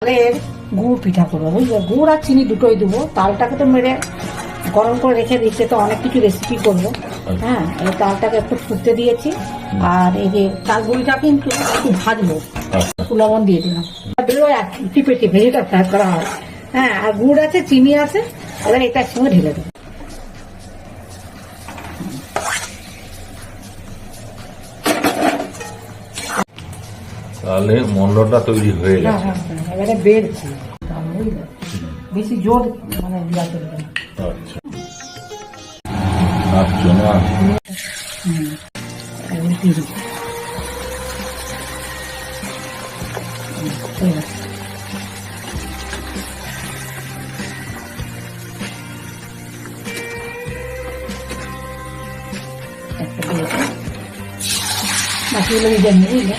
তালের গুড় পিঠা করবো, বুঝলে? গুড় আর চিনি দুটোই দেবো। তালটাকে তো মেরে গরম করে রেখে দিচ্ছে, তো অনেক কিছু রেসিপি করবো। হ্যাঁ, এই তালটাকে একটু ফুটতে দিয়েছি, আর এই যে তাল গুঁড়িটা কিন্তু একটু ভাজবো, একটু লবণ দিয়ে দিলাম, টিপে টিপে যেটা ফ্রাই করা হয়। হ্যাঁ, আর গুড় আছে, চিনি আছে, এবার এটার সঙ্গে ঢেলে দেবো। তাহলে মন্ডটা তৈরি হয়ে হ্যাঁ গেছে। হ্যাঁ হ্যাঁ, এবারে বেড়ছি, বুঝলে? বেশি জোর মানে দেওয়া চলবে না। আচ্ছা আচ্ছা না এবারে দিয়ে দিচ্ছি। হয়ে গেছে। একটা দিয়ে বাকিগুলো দিয়ে দেবো, বুঝলে?